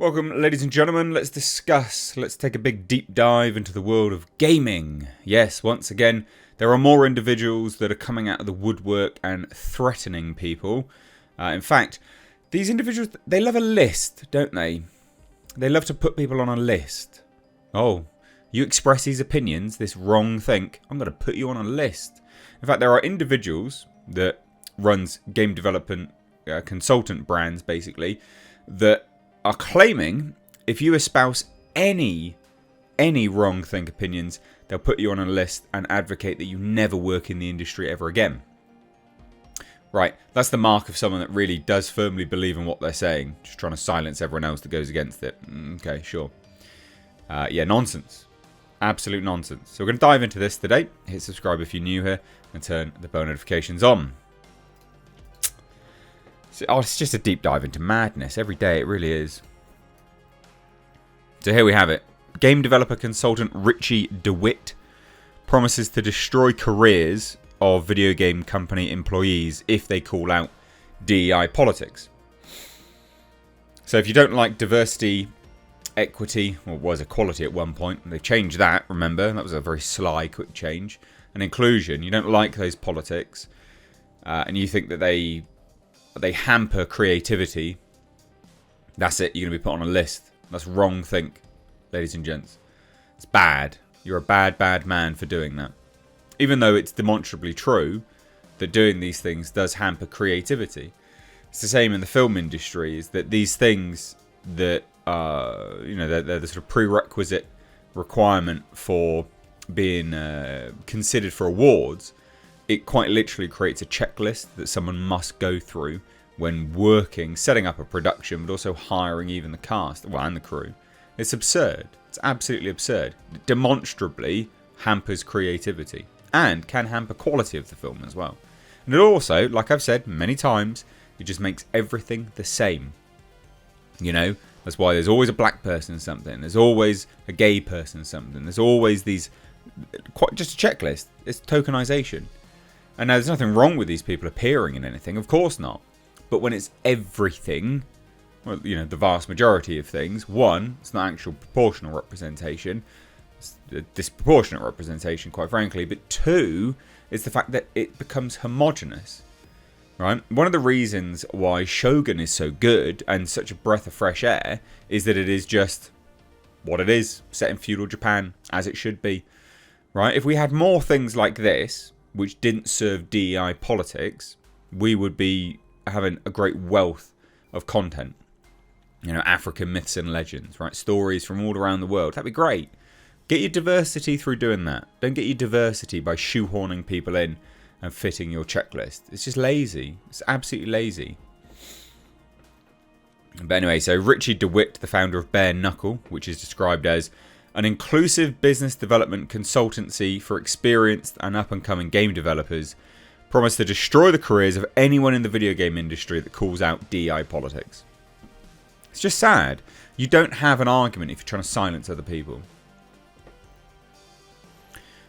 Welcome, ladies and gentlemen. Let's take a big deep dive into the world of gaming. Yes, once again, there are more individuals that are coming out of the woodwork and threatening people. In fact, these individuals, they love a list, don't they? They love to put people on a list. Oh, you express these opinions, this wrong think, I'm going to put you on a list. In fact, there are individuals that runs game development consultant brands, basically, that are claiming if you espouse any wrong think opinions, they'll put you on a list and advocate that you never work in the industry ever again. Right, that's the mark of someone that really does firmly believe in what they're saying, just trying to silence everyone else that goes against it. Okay, sure. Yeah, nonsense. Absolute nonsense. So we're going to dive into this today. Hit subscribe if you're new here and turn the bell notifications on. Oh, it's just a deep dive into madness every day. It really is. So here we have it. Game developer consultant Richie DeWitt promises to destroy careers of video game company employees if they call out DEI politics. So if you don't like diversity, equity, or was equality at one point, they changed that, remember? That was a very sly, quick change. And inclusion, you don't like those politics, and you think that they hamper creativity, that's it, you're going to be put on a list. That's wrong think, ladies and gents. It's bad. You're a bad man for doing that. Even though it's demonstrably true that doing these things does hamper creativity. It's the same in the film industry, is that these things that they're the sort of prerequisite requirement for being considered for awards. It quite literally creates a checklist that someone must go through when working, setting up a production, but also hiring even the cast, and the crew. It's absurd. It's absolutely absurd. It demonstrably hampers creativity and can hamper quality of the film as well. And it also, like I've said many times, it just makes everything the same. You know, that's why there's always a black person in something. There's always a gay person in something. There's always these, just a checklist. It's tokenization. And now there's nothing wrong with these people appearing in anything, of course not. But when it's everything, well, the vast majority of things, one, it's not actual proportional representation, it's a disproportionate representation, quite frankly. But two, it's the fact that it becomes homogenous, right? One of the reasons why Shogun is so good and such a breath of fresh air is that it is just what it is, set in feudal Japan, as it should be, right? If we had more things like this, which didn't serve DEI politics, we would be having a great wealth of content. African myths and legends, right? Stories from all around the world. That'd be great. Get your diversity through doing that. Don't get your diversity by shoehorning people in and fitting your checklist. It's just lazy. It's absolutely lazy. But anyway, so Richie DeWitt, the founder of Bare Knuckle, which is described as an inclusive business development consultancy for experienced and up-and-coming game developers, promised to destroy the careers of anyone in the video game industry that calls out DEI politics. It's just sad. You don't have an argument if you're trying to silence other people.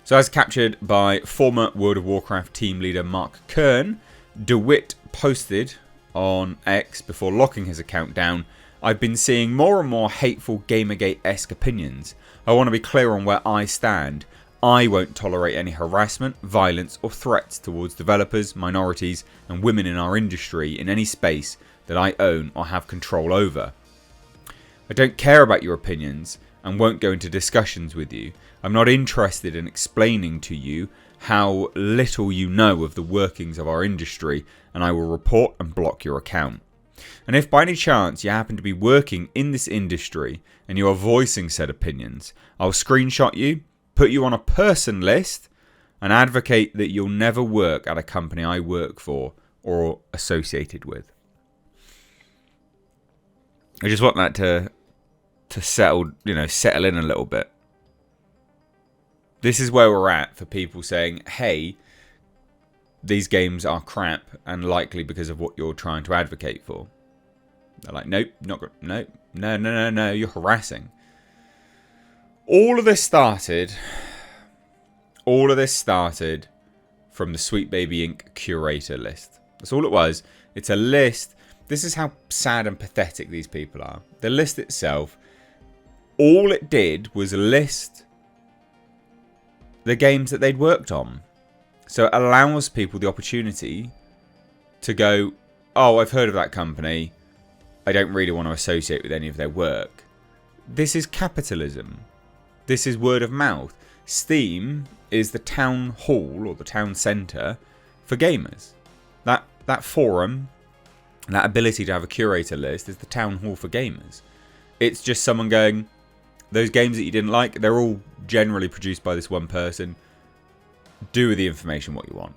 So as captured by former World of Warcraft team leader Mark Kern, DeWitt posted on X before locking his account down, "I've been seeing more and more hateful GamerGate-esque opinions. I want to be clear on where I stand. I won't tolerate any harassment, violence or threats towards developers, minorities and women in our industry in any space that I own or have control over. I don't care about your opinions and won't go into discussions with you. I'm not interested in explaining to you how little you know of the workings of our industry, and I will report and block your account. And if by any chance you happen to be working in this industry and you are voicing said opinions, I'll screenshot you, put you on a person list, and advocate that you'll never work at a company I work for or associated with." I just want that to settle in a little bit. This is where we're at for people saying, hey, these games are crap and likely because of what you're trying to advocate for. They're like, nope, not good. No, you're harassing. All of this started from the Sweet Baby Inc. curator list. That's all it was. It's a list This is how sad and pathetic these people are. The list itself, all it did was list the games that they'd worked on. So it allows people the opportunity to go, oh, I've heard of that company. I don't really want to associate with any of their work. This is capitalism. This is word of mouth. Steam is the town hall or the town centre for gamers. That forum, that ability to have a curator list is the town hall for gamers. It's just someone going, those games that you didn't like, they're all generally produced by this one person. Do with the information what you want.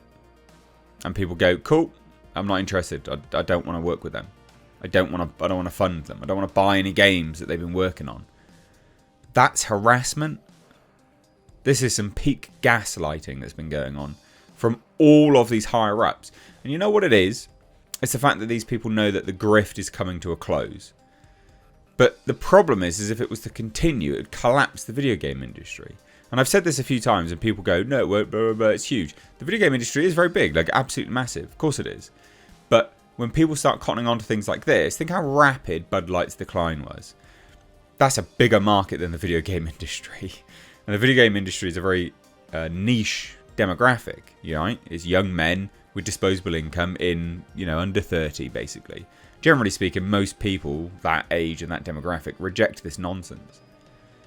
And people go, cool, I'm not interested. I don't want to work with them. I don't want to fund them. I don't want to buy any games that they've been working on. That's harassment. This is some peak gaslighting that's been going on from all of these higher ups. And you know what it is? It's the fact that these people know that the grift is coming to a close. But the problem is if it was to continue, it would collapse the video game industry. And I've said this a few times and people go, no, it won't, blah, blah, blah, it's huge. The video game industry is very big, like absolutely massive. Of course it is. But when people start cottoning on to things like this, think how rapid Bud Light's decline was. That's a bigger market than the video game industry. And the video game industry is a very niche demographic, right? It's young men with disposable income in, under 30, basically. Generally speaking, most people that age and that demographic reject this nonsense.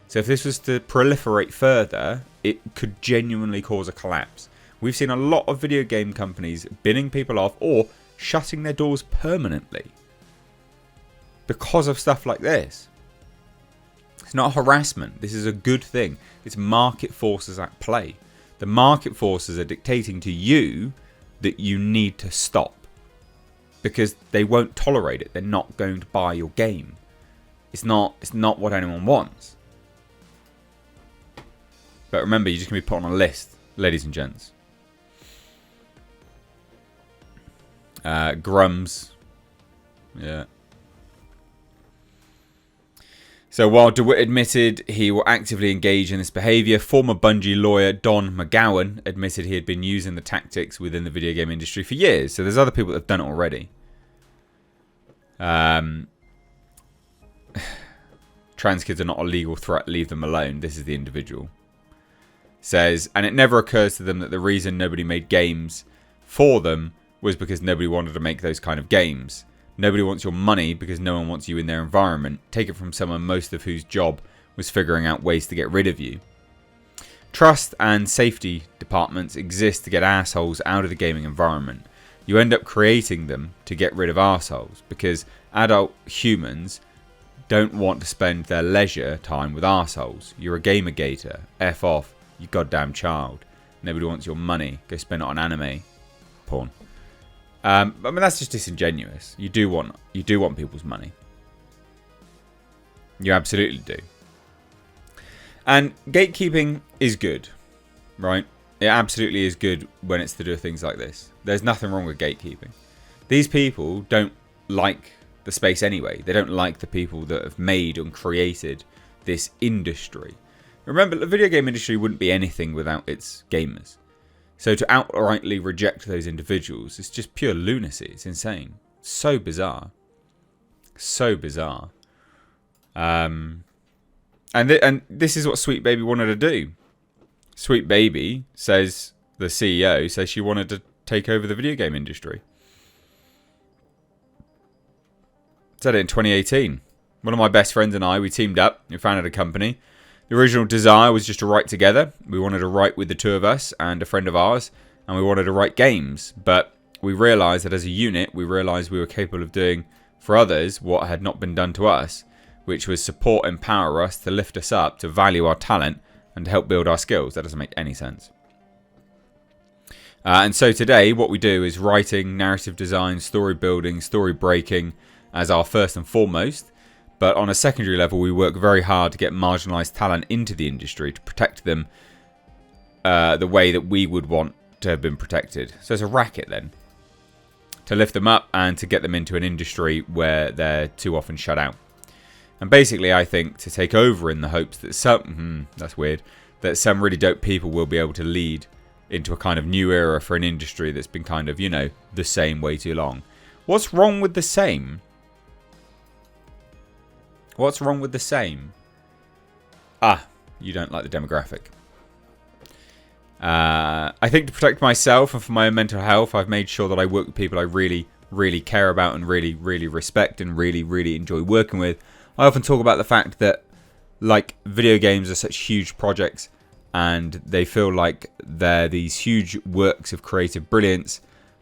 So if this was to proliferate further, it could genuinely cause a collapse. We've seen a lot of video game companies binning people off or shutting their doors permanently because of stuff like this. It's not harassment. This is a good thing. It's market forces at play. The market forces are dictating to you that you need to stop because they won't tolerate it. They're not going to buy your game. It's not what anyone wants. But remember, you're just going to be put on a list, ladies and gents. Grums. Yeah. So while DeWitt admitted he will actively engage in this behaviour, former Bungie lawyer Don McGowan admitted he had been using the tactics within the video game industry for years. So there's other people that have done it already. Trans kids are not a legal threat, leave them alone. This is the individual. Says, and it never occurs to them that the reason nobody made games for them was because nobody wanted to make those kind of games. Nobody wants your money because no one wants you in their environment. Take it from someone most of whose job was figuring out ways to get rid of you. Trust and safety departments exist to get assholes out of the gaming environment. You end up creating them to get rid of assholes because adult humans don't want to spend their leisure time with assholes. You're a GamerGater. F off, you goddamn child. Nobody wants your money. Go spend it on anime. Porn. I mean, that's just disingenuous. You do want people's money. You absolutely do. And gatekeeping is good, right? It absolutely is good when it's to do with things like this. There's nothing wrong with gatekeeping. These people don't like the space anyway. They don't like the people that have made and created this industry. Remember, the video game industry wouldn't be anything without its gamers. So to outrightly reject those individuals is just pure lunacy. It's insane. So bizarre. So bizarre. And this is what Sweet Baby wanted to do. Sweet Baby says, the CEO says she wanted to take over the video game industry. Said it in 2018. One of my best friends and I, we teamed up and founded a company. The original desire was just to write together. We wanted to write with the two of us and a friend of ours, and we wanted to write games. But we realised that as a unit, we realised we were capable of doing for others what had not been done to us, which was support, empower us, to lift us up, to value our talent, and to help build our skills. That doesn't make any sense. And so today, what we do is writing, narrative design, story building, story breaking as our first and foremost. But on a secondary level, we work very hard to get marginalised talent into the industry to protect them the way that we would want to have been protected. So it's a racket then. To lift them up and to get them into an industry where they're too often shut out. And basically, I think to take over in the hopes that that's weird, that some really dope people will be able to lead into a kind of new era for an industry that's been kind of, the same way too long. What's wrong with the same? What's wrong with the same? Ah, you don't like the demographic. I think to protect myself and for my own mental health, I've made sure that I work with people I really, really care about and really, really respect and really, really enjoy working with. I often talk about the fact that, like, video games are such huge projects and they feel like they're these huge works of creative brilliance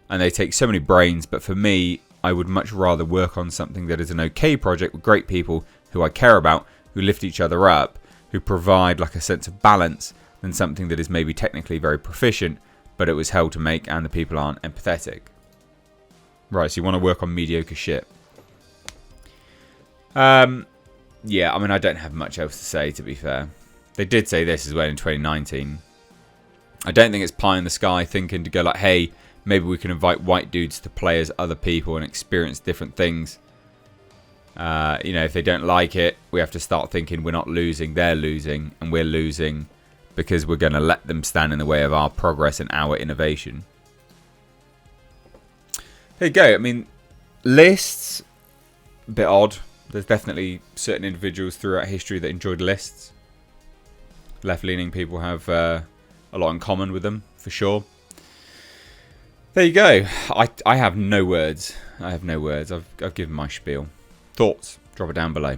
and they take so many brains. But for me, I would much rather work on something that is an okay project with great people who I care about, who lift each other up, who provide like a sense of balance, than something that is maybe technically very proficient, but it was hell to make and the people aren't empathetic. Right, so you want to work on mediocre shit. Yeah, I mean, I don't have much else to say, to be fair. They did say this as well in 2019. I don't think it's pie in the sky thinking to go like, hey, maybe we can invite white dudes to play as other people and experience different things. You know, if they don't like it, we have to start thinking we're not losing, they're losing, and we're losing because we're going to let them stand in the way of our progress and our innovation. There you go. I mean, lists, a bit odd. There's definitely certain individuals throughout history that enjoyed lists. Left-leaning people have a lot in common with them, for sure. There you go. I have no words. I have no words. I've given my spiel. Thoughts? Drop it down below.